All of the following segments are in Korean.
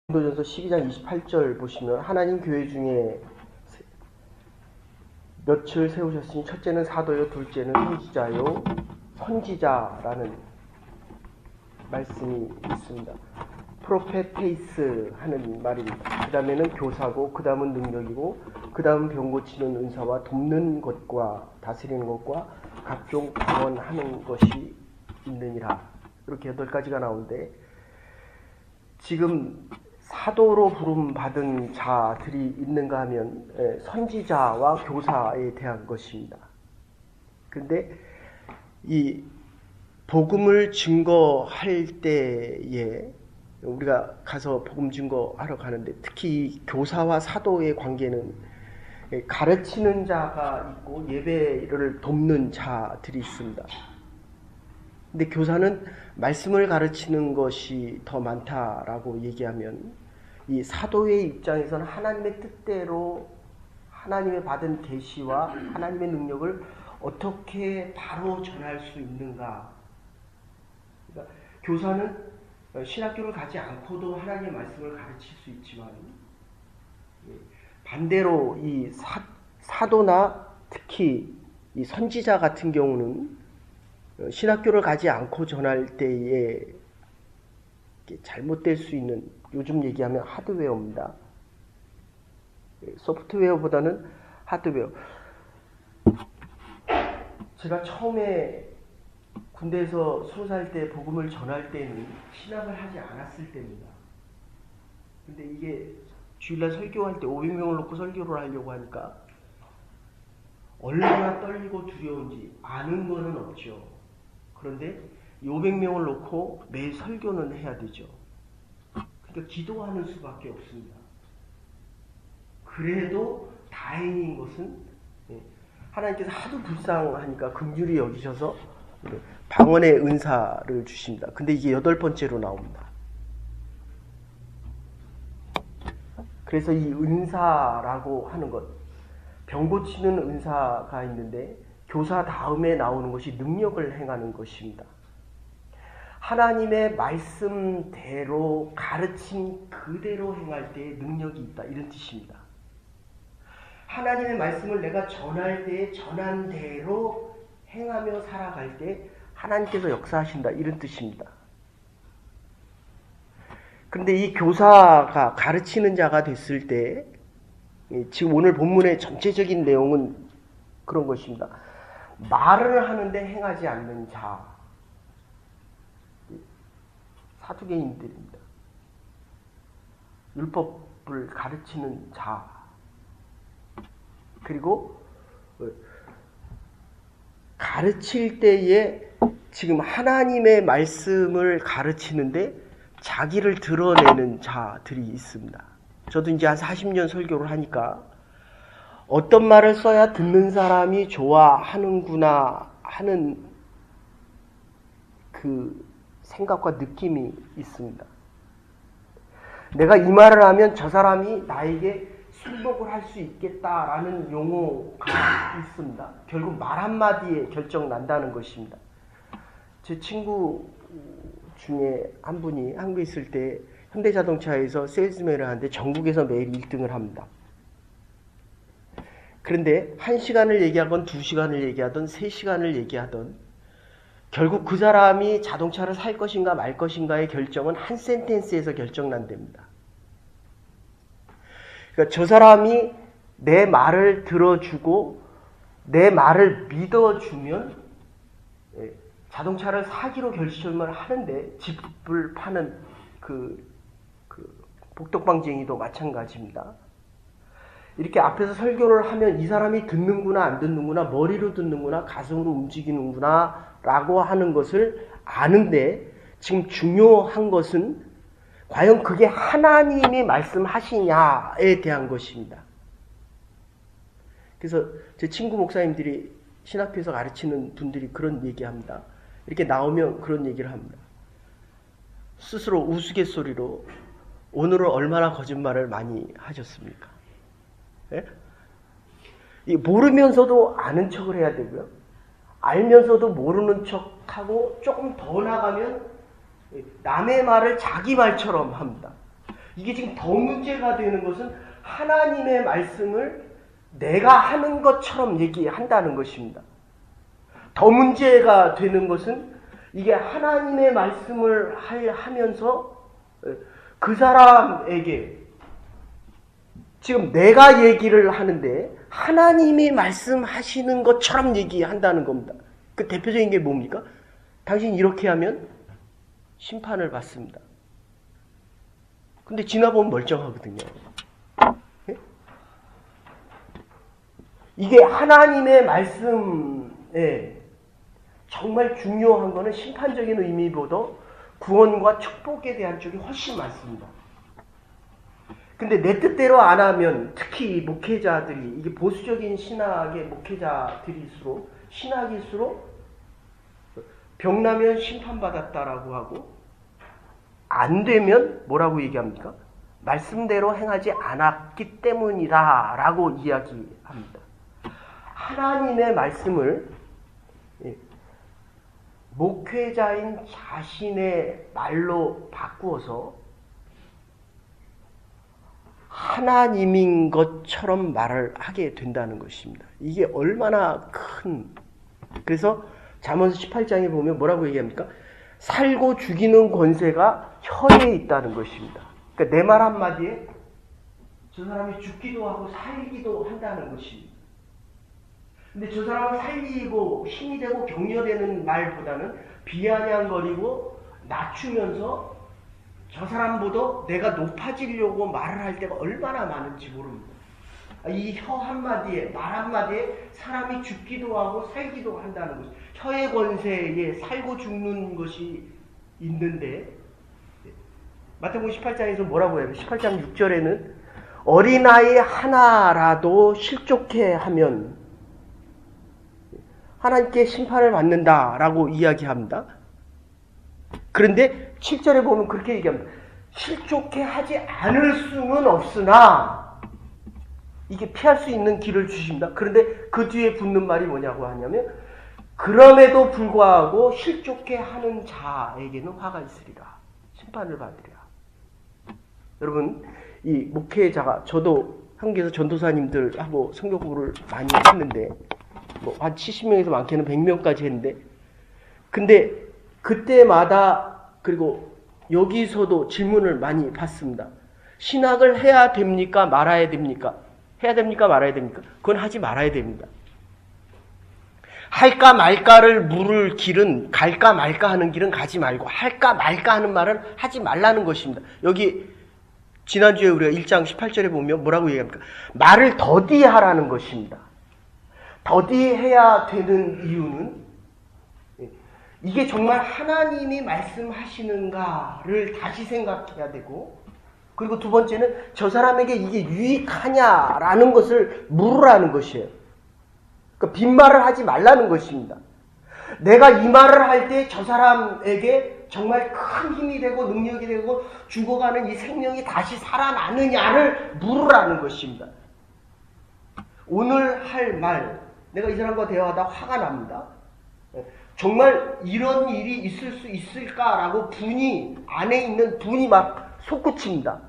고린도전서 12장 28절 보시면 하나님 교회 중에 몇을 세우셨으니 첫째는 사도요, 둘째는 선지자요, 선지자라는 말씀이 있습니다. 프로페테이스 하는 말입니다. 그 다음에는 교사고, 그 다음은 능력이고, 그 다음은 병 고치는 은사와 돕는 것과 다스리는 것과 각종 구원하는 것이 있느니라. 이렇게 8가지가 나오는데, 지금 사도로 부름받은 자들이 있는가 하면 선지자와 교사에 대한 것입니다. 그런데 이 복음을 증거할 때에 우리가 가서 복음 증거하러 가는데 특히 이 교사와 사도의 관계는 가르치는 자가 있고 예배를 돕는 자들이 있습니다. 근데 교사는 말씀을 가르치는 것이 더 많다라고 얘기하면 이 사도의 입장에서는 하나님의 뜻대로 하나님의 받은 계시와 하나님의 능력을 어떻게 바로 전할 수 있는가. 그러니까 교사는 신학교를 가지 않고도 하나님의 말씀을 가르칠 수 있지만 반대로 이 사도나 특히 이 선지자 같은 경우는 신학교를 가지 않고 전할 때에 잘못될 수 있는, 요즘 얘기하면 하드웨어입니다. 소프트웨어보다는 하드웨어. 제가 처음에 군대에서 20살 때 복음을 전할 때는 신학을 하지 않았을 때입니다. 근데 이게 주일날 설교할 때 500명을 놓고 설교를 하려고 하니까 얼마나 떨리고 두려운지 아는 거는 없죠. 그런데 500명을 놓고 매일 설교는 해야 되죠. 그러니까 기도하는 수밖에 없습니다. 그래도 다행인 것은 하나님께서 하도 불쌍하니까 긍휼히 여기셔서 방언의 은사를 주십니다. 근데 이게 8번째로 나옵니다. 그래서 이 은사라고 하는 것, 병 고치는 은사가 있는데 교사 다음에 나오는 것이 능력을 행하는 것입니다. 하나님의 말씀대로 가르침 그대로 행할 때에 능력이 있다, 이런 뜻입니다. 하나님의 말씀을 내가 전할 때에 전한 대로 행하며 살아갈 때 하나님께서 역사하신다, 이런 뜻입니다. 그런데 이 교사가 가르치는 자가 됐을 때 지금 오늘 본문의 전체적인 내용은 그런 것입니다. 말을 하는데 행하지 않는 자, 사두개인들입니다. 율법을 가르치는 자, 그리고 가르칠 때에 지금 하나님의 말씀을 가르치는데 자기를 드러내는 자들이 있습니다. 저도 이제 한 40년 설교를 하니까 어떤 말을 써야 듣는 사람이 좋아하는구나 하는 그 생각과 느낌이 있습니다. 내가 이 말을 하면 저 사람이 나에게 순복을 할 수 있겠다라는 용어가 있습니다. 결국 말 한마디에 결정 난다는 것입니다. 제 친구 중에 한 분이 한국에 있을 때 현대자동차에서 세일즈맨을 하는데 전국에서 매일 1등을 합니다. 그런데 1시간을 얘기하건 2시간을 얘기하던 3시간을 얘기하던 결국 그 사람이 자동차를 살 것인가 말 것인가의 결정은 한 센텐스에서 결정난답니다. 그러니까 저 사람이 내 말을 들어주고 내 말을 믿어주면 자동차를 사기로 결심을 하는데 집을 파는 그 복덕방쟁이도 마찬가지입니다. 이렇게 앞에서 설교를 하면 이 사람이 듣는구나 안 듣는구나, 머리로 듣는구나 가슴으로 움직이는구나 라고 하는 것을 아는데 지금 중요한 것은 과연 그게 하나님이 말씀하시냐에 대한 것입니다. 그래서 제 친구 목사님들이 신학교에서 가르치는 분들이 그런 얘기합니다. 이렇게 나오면 그런 얘기를 합니다. 스스로 우스갯소리로 오늘은 얼마나 거짓말을 많이 하셨습니까? 예? 모르면서도 아는 척을 해야 되고요. 알면서도 모르는 척하고 조금 더 나가면 남의 말을 자기 말처럼 합니다. 이게 지금 더 문제가 되는 것은 하나님의 말씀을 내가 하는 것처럼 얘기한다는 것입니다. 더 문제가 되는 것은 이게 하나님의 말씀을 하면서 그 사람에게 지금 내가 얘기를 하는데 하나님이 말씀하시는 것처럼 얘기한다는 겁니다. 그 대표적인 게 뭡니까? 당신 이렇게 하면 심판을 받습니다. 근데 지나보면 멀쩡하거든요. 예? 이게 하나님의 말씀에 정말 중요한 거는 심판적인 의미보다 구원과 축복에 대한 쪽이 훨씬 많습니다. 근데 내 뜻대로 안 하면 특히 목회자들이 이게 보수적인 신학의 목회자들일수록 신학일수록 병나면 심판받았다라고 하고 안 되면 뭐라고 얘기합니까? 말씀대로 행하지 않았기 때문이다 라고 이야기합니다. 하나님의 말씀을 목회자인 자신의 말로 바꾸어서 하나님인 것처럼 말을 하게 된다는 것입니다. 이게 얼마나 큰, 그래서 잠언서 18장에 보면 뭐라고 얘기합니까? 살고 죽이는 권세가 혀에 있다는 것입니다. 그러니까 내 말 한마디에 저 사람이 죽기도 하고 살기도 한다는 것입니다. 근데 저 사람을 살리고 힘이 되고 격려되는 말보다는 비아냥거리고 낮추면서 저 사람보다 내가 높아지려고 말을 할 때가 얼마나 많은지 모릅니다. 이 혀 한마디에, 말 한마디에 사람이 죽기도 하고 살기도 한다는 것이, 혀의 권세에 살고 죽는 것이 있는데, 마태복음 18장에서 뭐라고 해요? 18장 6절에는 어린아이 하나라도 실족해 하면 하나님께 심판을 받는다라고 이야기합니다. 그런데 7절에 보면 그렇게 얘기합니다. 실족해 하지 않을 수는 없으나 이게 피할 수 있는 길을 주십니다. 그런데 그 뒤에 붙는 말이 뭐냐고 하냐면 그럼에도 불구하고 실족해 하는 자에게는 화가 있으리라. 심판을 받으리라. 여러분, 이 목회자가, 저도 한국에서 전도사님들하고 성경 공부를 많이 했는데 뭐 한 70명에서 많게는 100명까지 했는데, 근데 그때마다 그리고 여기서도 질문을 많이 받습니다. 신학을 해야 됩니까? 말아야 됩니까? 해야 됩니까? 말아야 됩니까? 그건 하지 말아야 됩니다. 할까 말까를 물을 길은, 갈까 말까 하는 길은 가지 말고 할까 말까 하는 말은 하지 말라는 것입니다. 여기 지난주에 우리가 1장 18절에 보면 뭐라고 얘기합니까? 말을 더디하라는 것입니다. 더디해야 되는 이유는 이게 정말 하나님이 말씀하시는가를 다시 생각해야 되고, 그리고 두 번째는 저 사람에게 이게 유익하냐라는 것을 물으라는 것이에요. 그러니까 빈말을 하지 말라는 것입니다. 내가 이 말을 할 때 저 사람에게 정말 큰 힘이 되고 능력이 되고 죽어가는 이 생명이 다시 살아나느냐를 물으라는 것입니다. 오늘 할 말, 내가 이 사람과 대화하다 화가 납니다. 정말 이런 일이 있을 수 있을까라고 안에 있는 분이 막 솟구칩니다.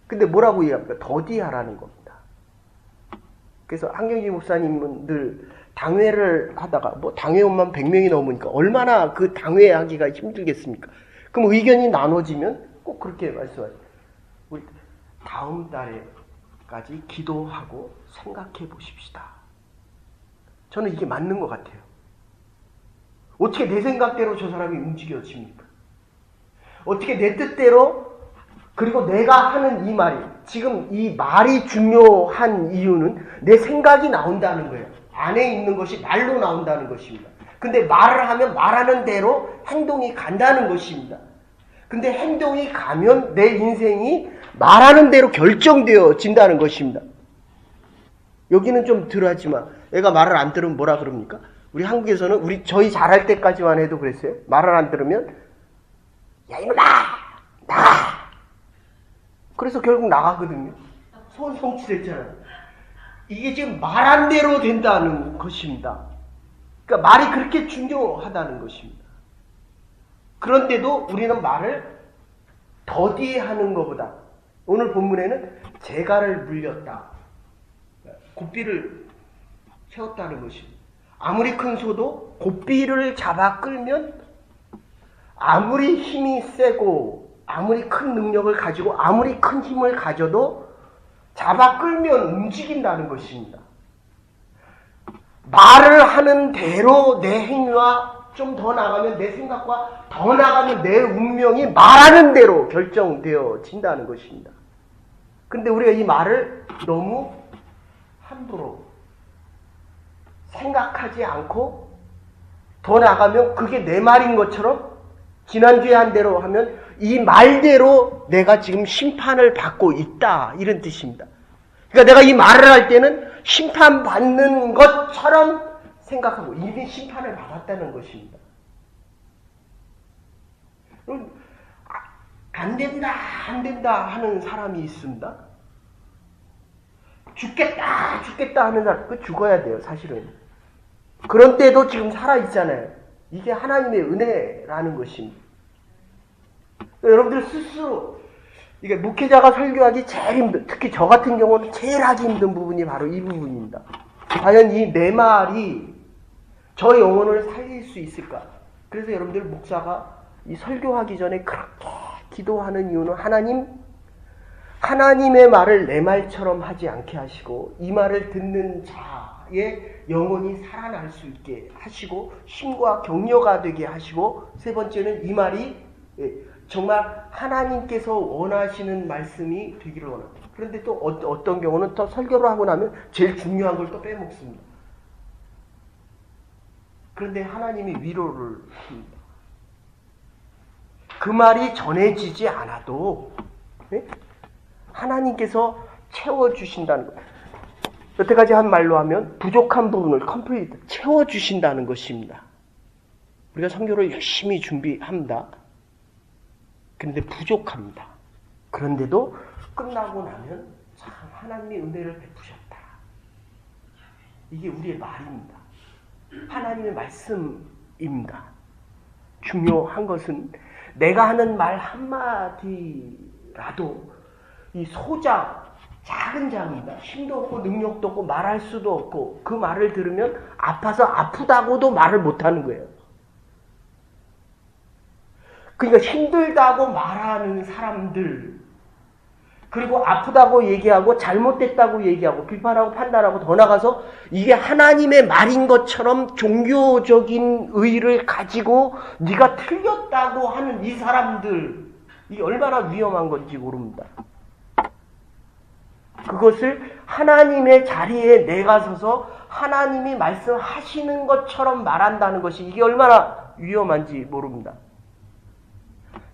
근데 뭐라고 얘기합니까? 더디하라는 겁니다. 그래서 한경지 목사님은 늘 당회를 하다가 뭐 당회원만 100명이 넘으니까 얼마나 그 당회하기가 힘들겠습니까? 그럼 의견이 나눠지면 꼭 그렇게 말씀하세요. 우리 다음 달에까지 기도하고 생각해 보십시다. 저는 이게 맞는 것 같아요. 어떻게 내 생각대로 저 사람이 움직여집니까? 어떻게 내 뜻대로, 그리고 내가 하는 이 말이, 지금 이 말이 중요한 이유는 내 생각이 나온다는 거예요. 안에 있는 것이 말로 나온다는 것입니다. 근데 말을 하면 말하는 대로 행동이 간다는 것입니다. 근데 행동이 가면 내 인생이 말하는 대로 결정되어진다는 것입니다. 여기는 좀 덜하지만 애가 말을 안 들으면 뭐라 그럽니까? 우리 한국에서는 저희 잘할 때까지만 해도 그랬어요. 말을 안 들으면 야 이놈아 나가. 그래서 결국 나가거든요. 성취됐잖아요. 이게 지금 말한 대로 된다는 것입니다. 그러니까 말이 그렇게 중요하다는 것입니다. 그런데도 우리는 말을 더디하는 것보다 오늘 본문에는 재갈을 물렸다. 고삐를 채웠다는 것입니다. 아무리 큰 소도 고삐를 잡아 끌면 아무리 힘이 세고 아무리 큰 능력을 가지고 아무리 큰 힘을 가져도 잡아 끌면 움직인다는 것입니다. 말을 하는 대로 내 행위와 좀 더 나가면 내 생각과 더 나가면 내 운명이 말하는 대로 결정되어진다는 것입니다. 근데 우리가 이 말을 너무 함부로 생각하지 않고 더 나가면 그게 내 말인 것처럼 지난주에 한 대로 하면 이 말대로 내가 지금 심판을 받고 있다 이런 뜻입니다. 그러니까 내가 이 말을 할 때는 심판받는 것처럼 생각하고 이미 심판을 받았다는 것입니다. 안 된다 하는 사람이 있습니다. 죽겠다 하는 사람, 그 죽어야 돼요 사실은. 그런 때도 지금 살아있잖아요. 이게 하나님의 은혜라는 것입니다. 여러분들 스스로 이게 목회자가 설교하기 제일 힘든, 특히 저 같은 경우는 제일 하기 힘든 부분이 바로 이 부분입니다. 과연 이 내 말이 저 영혼을 살릴 수 있을까? 그래서 여러분들 목사가 이 설교하기 전에 그렇게 기도하는 이유는 하나님의 말을 내 말처럼 하지 않게 하시고 이 말을 듣는 자의 영혼이 살아날 수 있게 하시고 힘과 격려가 되게 하시고 세 번째는 이 말이 정말 하나님께서 원하시는 말씀이 되기를 원합니다. 그런데 또 어떤 경우는 또 설교를 하고 나면 제일 중요한 걸 또 빼먹습니다. 그런데 하나님이 위로를 줍니다. 그 말이 전해지지 않아도 하나님께서 채워주신다는 것. 여태까지 한 말로 하면 부족한 부분을 컴플리트 채워주신다는 것입니다. 우리가 선교를 열심히 준비합니다. 그런데 부족합니다. 그런데도 끝나고 나면 참 하나님이 은혜를 베푸셨다. 이게 우리의 말입니다. 하나님의 말씀입니다. 중요한 것은 내가 하는 말 한마디라도 이 소장, 작은 장입니다. 힘도 없고 능력도 없고 말할 수도 없고 그 말을 들으면 아파서 아프다고도 말을 못하는 거예요. 그러니까 힘들다고 말하는 사람들, 그리고 아프다고 얘기하고 잘못됐다고 얘기하고 비판하고 판단하고 더 나가서 이게 하나님의 말인 것처럼 종교적인 의의를 가지고 네가 틀렸다고 하는 이 사람들, 이게 얼마나 위험한 건지 모릅니다. 그것을 하나님의 자리에 내가 서서 하나님이 말씀하시는 것처럼 말한다는 것이 이게 얼마나 위험한지 모릅니다.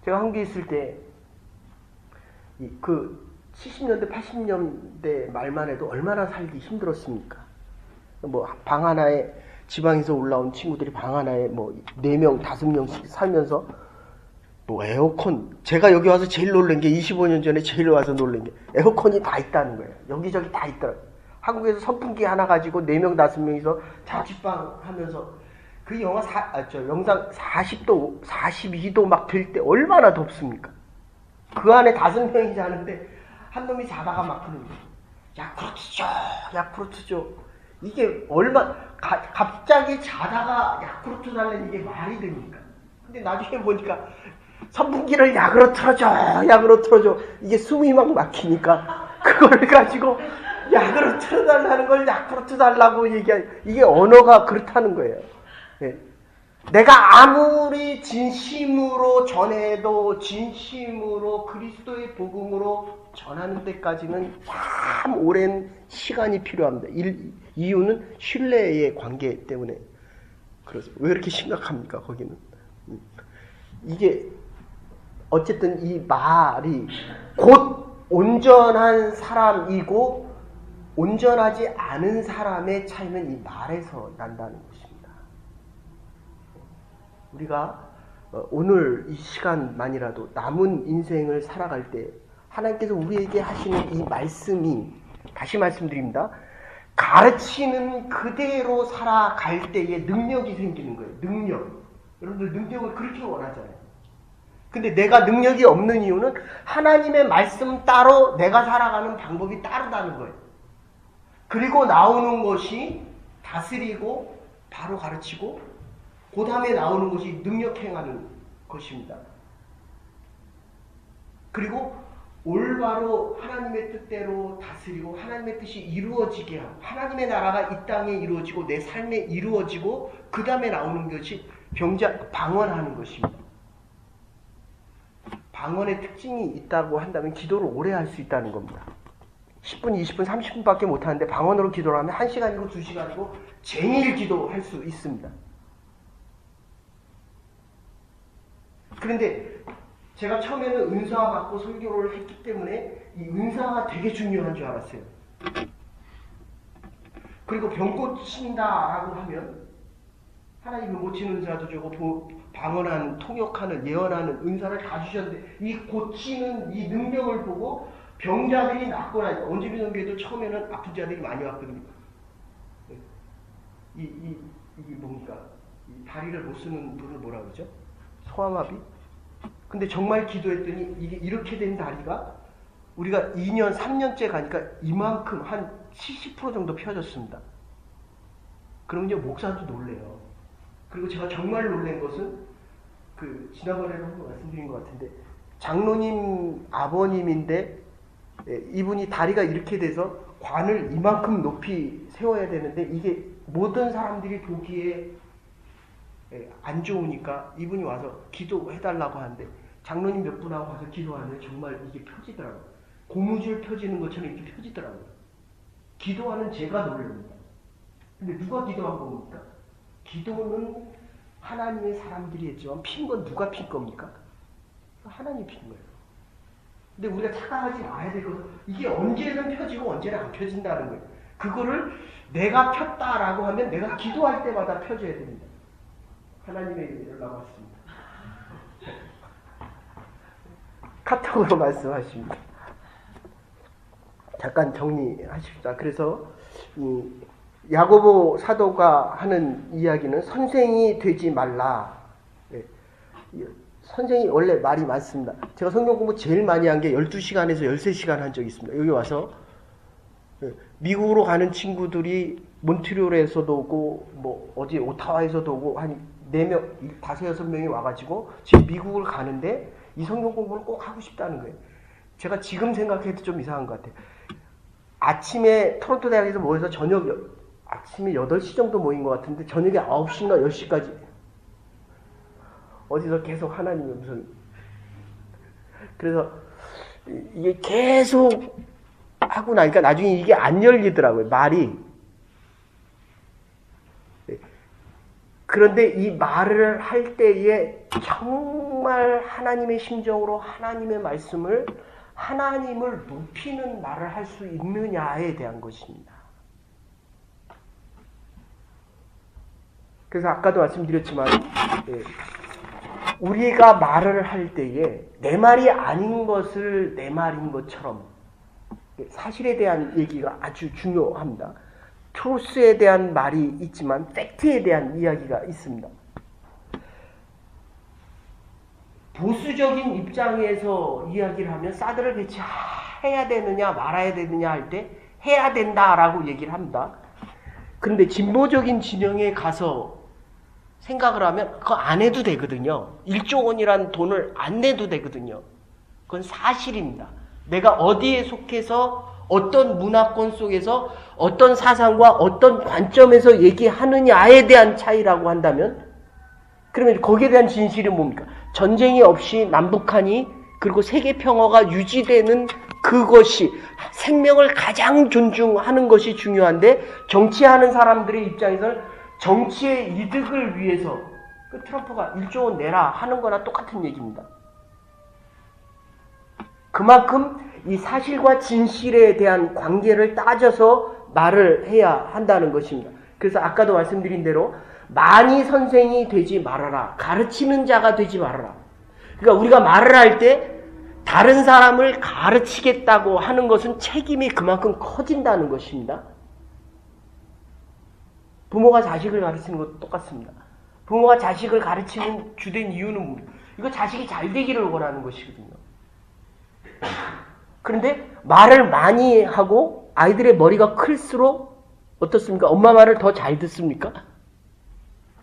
제가 한국에 있을 때 그 70년대 80년대 말만 해도 얼마나 살기 힘들었습니까? 뭐 방 하나에 지방에서 올라온 친구들이 방 하나에 뭐 4명 5명씩 살면서 뭐 에어컨, 제가 여기 와서 제일 놀란 게 25년 전에 제일 와서 놀란 게 에어컨이 다 있다는 거예요. 여기저기 다 있더라고요. 한국에서 선풍기 하나 가지고 4명 5명이서 자취방 하면서 그 영상 40도 42도 막 될 때 얼마나 덥습니까? 그 안에 5명이 자는데 한 놈이 자다가 막 그러는 거예요. 야쿠르트 줘. 이게 갑자기 자다가 야쿠르트 달래는 이게 말이 됩니까? 근데 나중에 보니까 선풍기를 약으로 틀어줘. 이게 숨이 막 막히니까 그걸 가지고 약으로 틀어달라는 걸 야쿠르트 달라고 이게 언어가 그렇다는 거예요. 네. 내가 아무리 진심으로 전해도 진심으로 그리스도의 복음으로 전하는 데까지는 참 오랜 시간이 필요합니다. 이유는 신뢰의 관계 때문에. 그래서 왜 이렇게 심각합니까? 거기는. 이게 어쨌든 이 말이 곧 온전한 사람이고 온전하지 않은 사람의 차이는 이 말에서 난다는 것입니다. 우리가 오늘 이 시간만이라도 남은 인생을 살아갈 때 하나님께서 우리에게 하시는 이 말씀이, 다시 말씀드립니다, 가르치는 그대로 살아갈 때에 능력이 생기는 거예요. 능력. 여러분들 능력을 그렇게 원하잖아요. 근데 내가 능력이 없는 이유는 하나님의 말씀 따로 내가 살아가는 방법이 따르다는 거예요. 그리고 나오는 것이 다스리고 바로 가르치고 그 다음에 나오는 것이 능력 행하는 것입니다. 그리고 올바로 하나님의 뜻대로 다스리고 하나님의 뜻이 이루어지게 하고 하나님의 나라가 이 땅에 이루어지고 내 삶에 이루어지고 그 다음에 나오는 것이 방언하는 것입니다. 방언의 특징이 있다고 한다면 기도를 오래 할 수 있다는 겁니다. 10분, 20분, 30분밖에 못하는데 방언으로 기도를 하면 1시간이고 2시간이고 쟁일 기도할 수 있습니다. 그런데 제가 처음에는 은사 받고 설교를 했기 때문에 이 은사가 되게 중요한 줄 알았어요. 그리고 병 고친다라고 하면 하나님은 고치는 은사도 주고 방언하는, 통역하는, 예언하는 은사를 다 주셨는데 이 고치는 이 능력을 보고 병자들이 낫고 나니까 원주민원교회도 처음에는 아픈 자들이 많이 왔거든요. 이게 뭡니까? 이 다리를 못 쓰는 분을 뭐라 그러죠? 소아마비? 근데 정말 기도했더니 이게 이렇게 된 다리가 우리가 2년, 3년째 가니까 이만큼 한 70% 정도 펴졌습니다. 그럼요, 목사도 놀래요. 그리고 제가 정말 놀란 것은 지난번에도 한번 말씀드린 것 같은데 장로님 아버님인데 이분이 다리가 이렇게 돼서 관을 이만큼 높이 세워야 되는데 이게 모든 사람들이 보기에 안 좋으니까 이분이 와서 기도해달라고 하는데 장로님 몇 분하고 가서 기도하면 정말 이게 펴지더라고요. 고무줄 펴지는 것처럼 이렇게 펴지더라고요. 기도하는 제가 놀랍니다. 근데 누가 기도한 겁니까? 기도는 하나님의 사람들이 했지만 핀 건 누가 핀 겁니까? 하나님이 핀 거예요. 근데 우리가 착각하지 마야 되거든. 이게 언제는 펴지고 언제는 안 펴진다는 거예요. 그거를 내가 폈다라고 하면 내가 기도할 때마다 펴져야 됩니다. 하나님의 연락 왔습니다. 카톡으로 말씀하십니다. 잠깐 정리하십시다. 그래서 야고보 사도가 하는 이야기는 선생이 되지 말라. 선생이 원래 말이 많습니다. 제가 성경 공부 제일 많이 한 게 12시간에서 13시간 한 적이 있습니다. 여기 와서 미국으로 가는 친구들이 몬트리올에서도 오고 뭐 어디 오타와에서도 오고 한 4명, 5, 6명이 와가지고 지금 미국을 가는데 이 성경 공부를 꼭 하고 싶다는 거예요. 제가 지금 생각해도 좀 이상한 것 같아요. 아침에 토론토 대학에서 모여서 아침에 8시 정도 모인 것 같은데 저녁에 9시인가 10시까지 어디서 계속 하나님의 무슨 그래서 이게 계속 하고 나니까 나중에 이게 안 열리더라고요. 말이. 그런데 이 말을 할 때에 정말 하나님의 심정으로 하나님의 말씀을 하나님을 높이는 말을 할 수 있느냐에 대한 것입니다. 그래서 아까도 말씀드렸지만 우리가 말을 할 때에 내 말이 아닌 것을 내 말인 것처럼 사실에 대한 얘기가 아주 중요합니다. 트루스에 대한 말이 있지만 팩트에 대한 이야기가 있습니다. 보수적인 입장에서 이야기를 하면 사드를 배치해야 되느냐 말아야 되느냐 할 때 해야 된다라고 얘기를 합니다. 그런데 진보적인 진영에 가서 생각을 하면 그거 안 해도 되거든요. 1조 원이라는 돈을 안 내도 되거든요. 그건 사실입니다. 내가 어디에 속해서 어떤 문화권 속에서 어떤 사상과 어떤 관점에서 얘기하느냐에 대한 차이라고 한다면 그러면 거기에 대한 진실이 뭡니까? 전쟁이 없이 남북한이 그리고 세계 평화가 유지되는 그것이 생명을 가장 존중하는 것이 중요한데 정치하는 사람들의 입장에서는 정치의 이득을 위해서 트럼프가 1조 원 내라 하는 거나 똑같은 얘기입니다. 그만큼 이 사실과 진실에 대한 관계를 따져서 말을 해야 한다는 것입니다. 그래서 아까도 말씀드린 대로 많이 선생이 되지 말아라. 가르치는 자가 되지 말아라. 그러니까 우리가 말을 할 때 다른 사람을 가르치겠다고 하는 것은 책임이 그만큼 커진다는 것입니다. 부모가 자식을 가르치는 것도 똑같습니다. 부모가 자식을 가르치는 주된 이유는 뭡니까? 이거 자식이 잘 되기를 원하는 것이거든요. 그런데 말을 많이 하고 아이들의 머리가 클수록 어떻습니까? 엄마 말을 더 잘 듣습니까?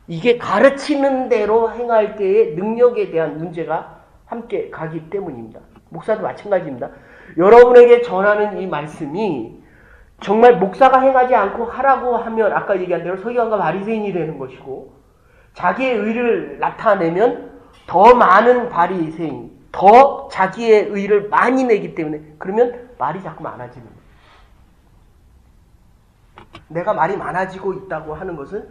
이게 가르치는 대로 행할 때의 능력에 대한 문제가 함께 가기 때문입니다. 목사도 마찬가지입니다. 여러분에게 전하는 이 말씀이 정말 목사가 행하지 않고 하라고 하면 아까 얘기한 대로 서기관과 바리새인이 되는 것이고, 자기의 의를 나타내면 더 많은 바리새인, 더 자기의 의를 많이 내기 때문에, 그러면 말이 자꾸 많아지는 거예요. 내가 말이 많아지고 있다고 하는 것은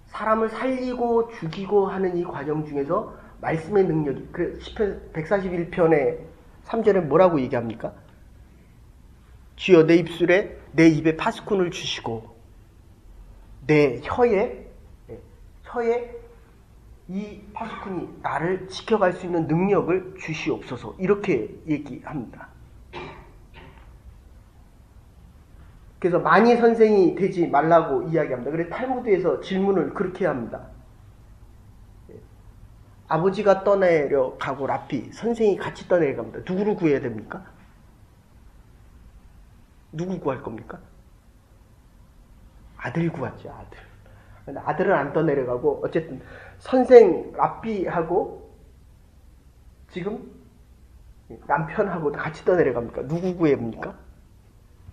사람을 살리고 죽이고 하는 이 과정 중에서 말씀의 능력이, 그 시편 141편의 3절에 뭐라고 얘기합니까? 주여 내 입술에 내 입에 파수꾼을 주시고 내 혀에 이 파수꾼이 나를 지켜갈 수 있는 능력을 주시옵소서, 이렇게 얘기합니다. 그래서 많이 선생이 되지 말라고 이야기합니다. 그래서 탈무드에서 질문을 그렇게 합니다. 아버지가 떠내려가고 라피, 선생이 같이 떠내려갑니다. 누구를 구해야 됩니까? 누구 구할 겁니까? 아들 구하죠, 아들. 근데 아들은 안 떠내려가고 어쨌든 선생 라피하고 지금 남편하고 같이 떠내려갑니까? 누구 구해입니까?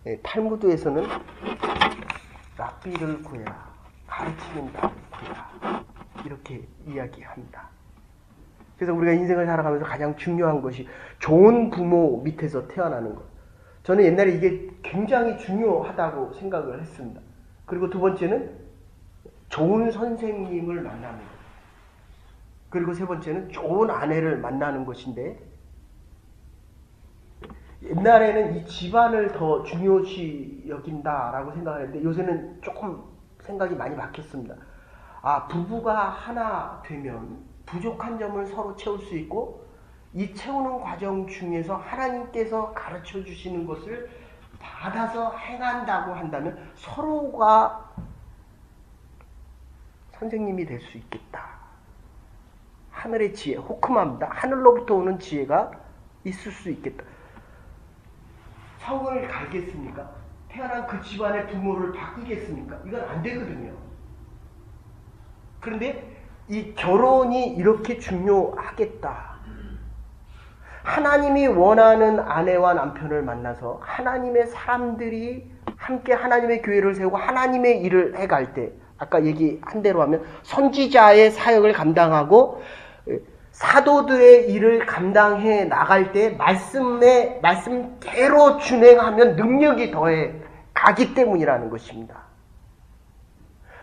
네, 탈무드에서는 라피를 구해라, 가르치는 자를 구해라, 이렇게 이야기합니다. 그래서 우리가 인생을 살아가면서 가장 중요한 것이 좋은 부모 밑에서 태어나는 것. 저는 옛날에 이게 굉장히 중요하다고 생각을 했습니다. 그리고 두 번째는 좋은 선생님을 만나는 것. 그리고 세 번째는 좋은 아내를 만나는 것인데, 옛날에는 이 집안을 더 중요시 여긴다라고 생각했는데 요새는 조금 생각이 많이 바뀌었습니다. 부부가 하나 되면 부족한 점을 서로 채울 수 있고, 이 채우는 과정 중에서 하나님께서 가르쳐 주시는 것을 받아서 행한다고 한다면 서로가 선생님이 될 수 있겠다. 하늘의 지혜, 호크마입니다. 하늘로부터 오는 지혜가 있을 수 있겠다. 성을 갈겠습니까? 태어난 그 집안의 부모를 바꾸겠습니까? 이건 안 되거든요. 그런데 이 결혼이 이렇게 중요하겠다. 하나님이 원하는 아내와 남편을 만나서 하나님의 사람들이 함께 하나님의 교회를 세우고 하나님의 일을 해갈 때, 아까 얘기한 대로 하면 선지자의 사역을 감당하고 사도들의 일을 감당해 나갈 때 말씀대로 준행하면 능력이 더해 가기 때문이라는 것입니다.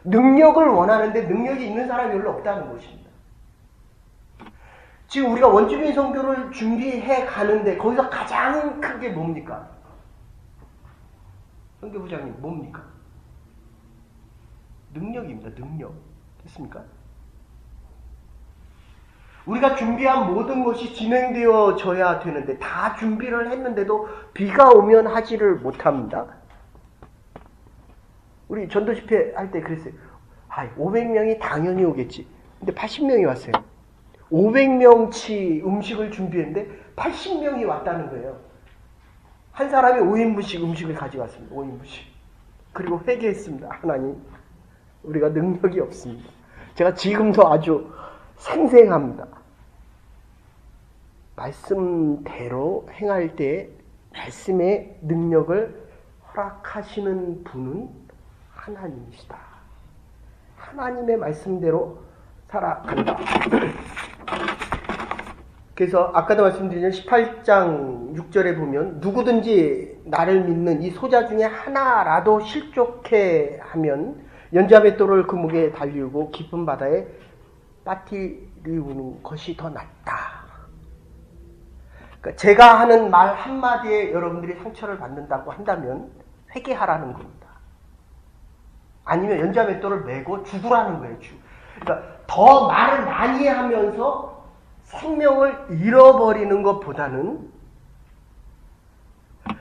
능력을 원하는데 능력이 있는 사람이 별로 없다는 것입니다. 지금 우리가 원주민 선교를 준비해 가는데 거기서 가장 큰 게 뭡니까? 선교부장님, 뭡니까? 능력입니다. 능력. 됐습니까? 우리가 준비한 모든 것이 진행되어져야 되는데 다 준비를 했는데도 비가 오면 하지를 못합니다. 우리 전도 집회 할 때 그랬어요. 500명이 당연히 오겠지. 근데 80명이 왔어요. 500명치 음식을 준비했는데 80명이 왔다는 거예요. 한 사람이 5인분씩 음식을 가져갔습니다. 5인분씩. 그리고 회개했습니다. 하나님, 우리가 능력이 없습니다. 제가 지금도 아주 생생합니다. 말씀대로 행할 때 말씀의 능력을 허락하시는 분은 하나님이시다. 하나님의 말씀대로 살아간다. 그래서 아까도 말씀드린 18장 6절에 보면 누구든지 나를 믿는 이 소자 중에 하나라도 실족해 하면 연자맷돌을 그 목에 달리고 깊은 바다에 빠뜨리우는 것이 더 낫다. 그러니까 제가 하는 말 한마디에 여러분들이 상처를 받는다고 한다면 회개하라는 겁니다. 아니면 연자맷돌을 메고 죽으라는 거예요. 그러니까 더 말을 많이 하면서 생명을 잃어버리는 것보다는,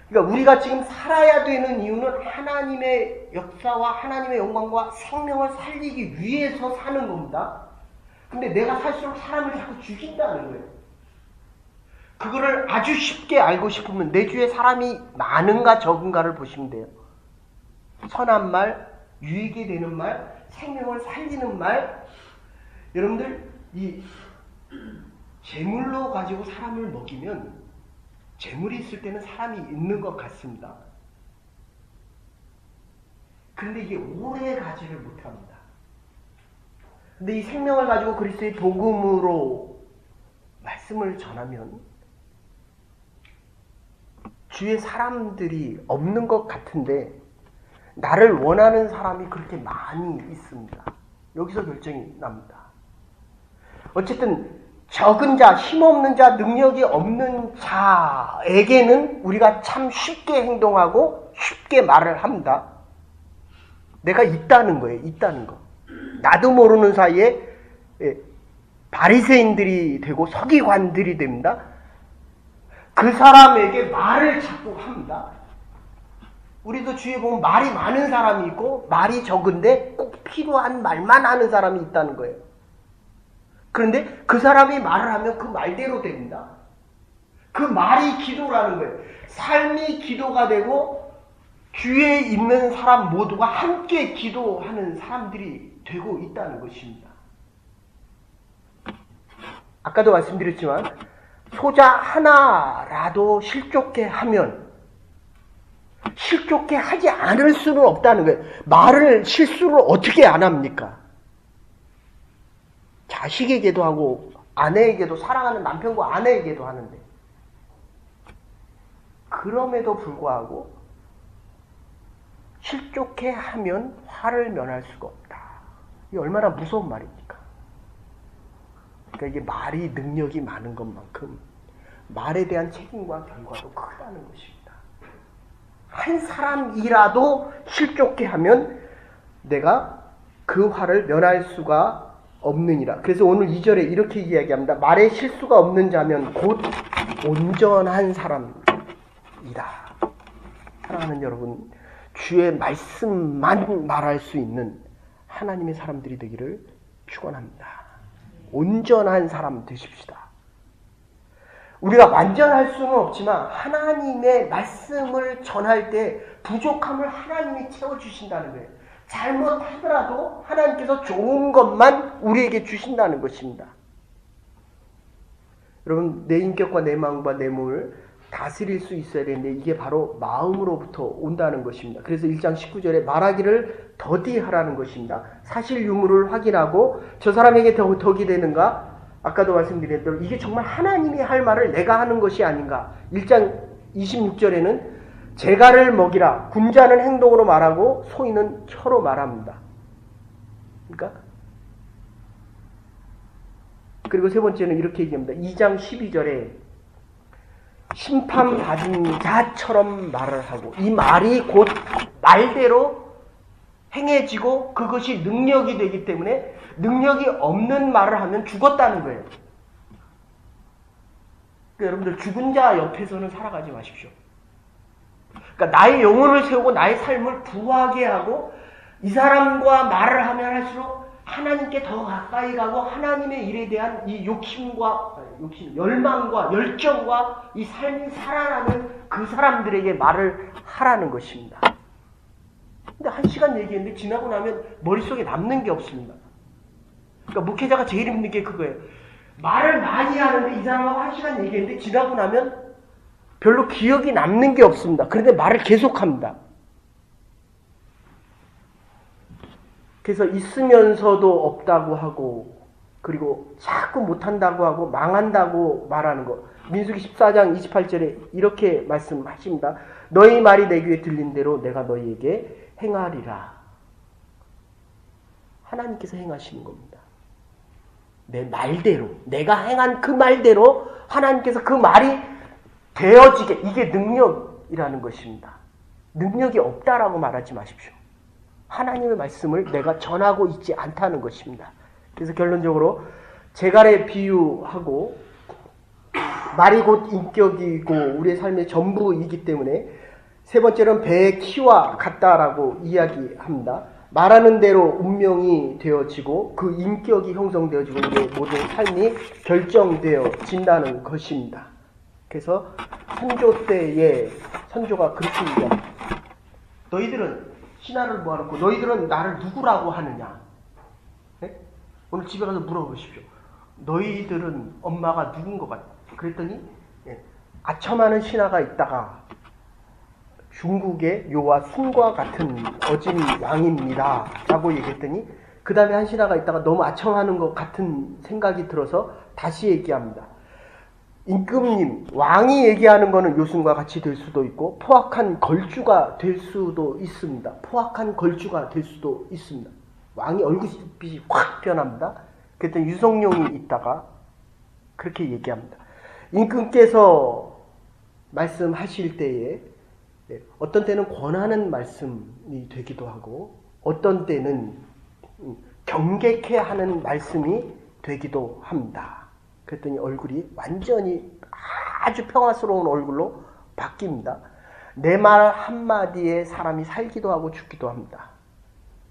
그러니까 우리가 지금 살아야 되는 이유는 하나님의 역사와 하나님의 영광과 생명을 살리기 위해서 사는 겁니다. 근데 내가 살수록 사람을 자꾸 죽인다는 거예요. 그거를 아주 쉽게 알고 싶으면 내 주위에 사람이 많은가 적은가를 보시면 돼요. 선한 말, 유익이 되는 말, 생명을 살리는 말. 여러분들 이 재물로 가지고 사람을 먹이면 재물이 있을 때는 사람이 있는 것 같습니다. 근데 이게 오래 가지를 못합니다. 근데 이 생명을 가지고 그리스도의 복음으로 말씀을 전하면 주위에 사람들이 없는 것 같은데 나를 원하는 사람이 그렇게 많이 있습니다. 여기서 결정이 납니다. 어쨌든 적은 자, 힘없는 자, 능력이 없는 자에게는 우리가 참 쉽게 행동하고 쉽게 말을 합니다. 내가 있다는 거예요. 있다는 거. 나도 모르는 사이에 바리새인들이 되고 서기관들이 됩니다. 그 사람에게 말을 자꾸 합니다. 우리도 주위에 보면 말이 많은 사람이 있고 말이 적은데 꼭 필요한 말만 하는 사람이 있다는 거예요. 그런데 그 사람이 말을 하면 그 말대로 됩니다. 그 말이 기도라는 거예요. 삶이 기도가 되고 주위에 있는 사람 모두가 함께 기도하는 사람들이 되고 있다는 것입니다. 아까도 말씀드렸지만 소자 하나라도 실족해 하면 실족해 하지 않을 수는 없다는 거예요. 말을 실수를 어떻게 안 합니까? 자식에게도 하고 아내에게도, 사랑하는 남편과 아내에게도 하는데, 그럼에도 불구하고 실족해 하면 화를 면할 수가 없다. 이게 얼마나 무서운 말입니까? 그러니까 이게 말이 능력이 많은 것만큼 말에 대한 책임과 결과도 크다는 것입니다. 한 사람이라도 실족해 하면 내가 그 화를 면할 수가 없느니라. 그래서 오늘 2절에 이렇게 이야기합니다. 말에 실수가 없는 자면 곧 온전한 사람이다. 사랑하는 여러분, 주의 말씀만 말할 수 있는 하나님의 사람들이 되기를 축원합니다. 온전한 사람 되십시다. 우리가 완전할 수는 없지만 하나님의 말씀을 전할 때 부족함을 하나님이 채워주신다는 거예요. 잘못하더라도 하나님께서 좋은 것만 우리에게 주신다는 것입니다. 여러분, 내 인격과 내 마음과 내 몸을 다스릴 수 있어야 되는데 이게 바로 마음으로부터 온다는 것입니다. 그래서 1장 19절에 말하기를 더디하라는 것입니다. 사실 유무를 확인하고 저 사람에게 덕이 되는가? 아까도 말씀드린 대로 이게 정말 하나님이 할 말을 내가 하는 것이 아닌가? 1장 26절에는 제갈을 먹이라. 군자는 행동으로 말하고 소인은 혀로 말합니다. 그러니까 그리고 세 번째는 이렇게 얘기합니다. 2장 12절에 심판받은 자처럼 말을 하고, 이 말이 곧 말대로 행해지고 그것이 능력이 되기 때문에 능력이 없는 말을 하면 죽었다는 거예요. 그러니까 여러분들 죽은 자 옆에서는 살아가지 마십시오. 그러니까 나의 영혼을 세우고 나의 삶을 부하게 하고 이 사람과 말을 하면 할수록 하나님께 더 가까이 가고 하나님의 일에 대한 이 열망과 열정과 이 삶이 살아나는 그 사람들에게 말을 하라는 것입니다. 근데 1시간 얘기했는데 지나고 나면 머릿속에 남는 게 없습니다. 그러니까 목회자가 제일 힘든 게 그거예요. 말을 많이 하는데 이 사람하고 1시간 얘기했는데 지나고 나면 별로 기억이 남는 게 없습니다. 그런데 말을 계속합니다. 그래서 있으면서도 없다고 하고, 그리고 자꾸 못한다고 하고 망한다고 말하는 것. 민수기 14장 28절에 이렇게 말씀하십니다. 너희 말이 내 귀에 들린 대로 내가 너희에게 행하리라. 하나님께서 행하시는 겁니다. 내 말대로, 내가 행한 그 말대로 하나님께서 그 말이 되어지게, 이게 능력이라는 것입니다. 능력이 없다라고 말하지 마십시오. 하나님의 말씀을 내가 전하고 있지 않다는 것입니다. 그래서 결론적으로 제갈에 비유하고 말이 곧 인격이고 우리의 삶의 전부이기 때문에 세 번째는 배의 키와 같다라고 이야기합니다. 말하는 대로 운명이 되어지고 그 인격이 형성되어지고 우리의 모든 삶이 결정되어진다는 것입니다. 그래서 선조 때에 선조가 그렇게 얘기합니다. 너희들은 신하를 모아놓고 너희들은 나를 누구라고 하느냐? 네? 오늘 집에 가서 물어보십시오. 너희들은 엄마가 누군 것 같아? 그랬더니 아첨하는 신하가 있다가 중국의 요와 순과 같은 어진 왕입니다 라고 얘기했더니 그 다음에 한 신하가 있다가 너무 아첨하는 것 같은 생각이 들어서 다시 얘기합니다. 임금님, 왕이 얘기하는 거는 요순과 같이 될 수도 있고 포악한 걸주가 될 수도 있습니다. 포악한 걸주가 될 수도 있습니다. 왕이 얼굴빛이 확 변합니다. 그랬더니 유성룡이 있다가 그렇게 얘기합니다. 임금께서 말씀하실 때에 어떤 때는 권하는 말씀이 되기도 하고 어떤 때는 경계케 하는 말씀이 되기도 합니다. 그랬더니 얼굴이 완전히 아주 평화스러운 얼굴로 바뀝니다. 내 말 한마디에 사람이 살기도 하고 죽기도 합니다.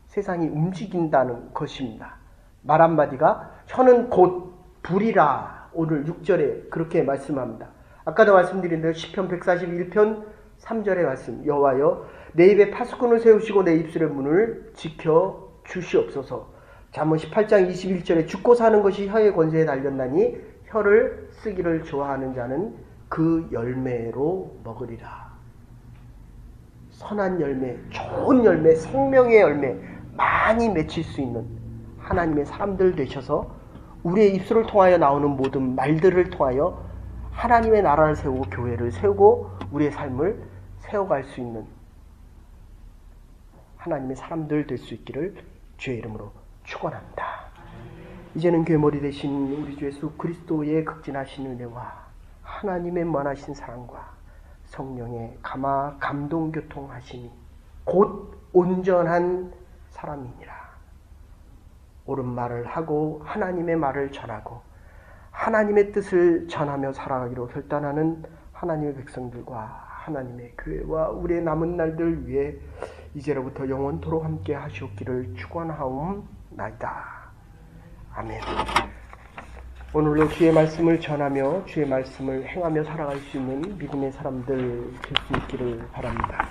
세상이 움직인다는 것입니다. 말 한마디가 혀는 곧 불이라 오늘 6절에 그렇게 말씀합니다. 아까도 말씀드린 대로 시편 141편 3절의 말씀 여호와여 내 입에 파수꾼을 세우시고 내 입술의 문을 지켜 주시옵소서. 잠언 18장 21절에 죽고 사는 것이 혀의 권세에 달렸나니 혀를 쓰기를 좋아하는 자는 그 열매로 먹으리라. 선한 열매, 좋은 열매, 생명의 열매 많이 맺힐 수 있는 하나님의 사람들 되셔서 우리의 입술을 통하여 나오는 모든 말들을 통하여 하나님의 나라를 세우고 교회를 세우고 우리의 삶을 세워갈 수 있는 하나님의 사람들 될 수 있기를 주의 이름으로 축원합니다. 이제는 괴머리 되신 우리 주 예수 그리스도의 극진하신 은혜와 하나님의 무한하신 사랑과 성령의 감동 교통하심이 곧 온전한 사람이니라. 옳은 말을 하고 하나님의 말을 전하고 하나님의 뜻을 전하며 살아가기로 결단하는 하나님의 백성들과 하나님의 교회와 우리의 남은 날들 위해 이제로부터 영원토록 함께 하시옵기를 축원하옵나이다. 아멘. 오늘도 주의 말씀을 전하며 주의 말씀을 행하며 살아갈 수 있는 믿음의 사람들 될 수 있기를 바랍니다.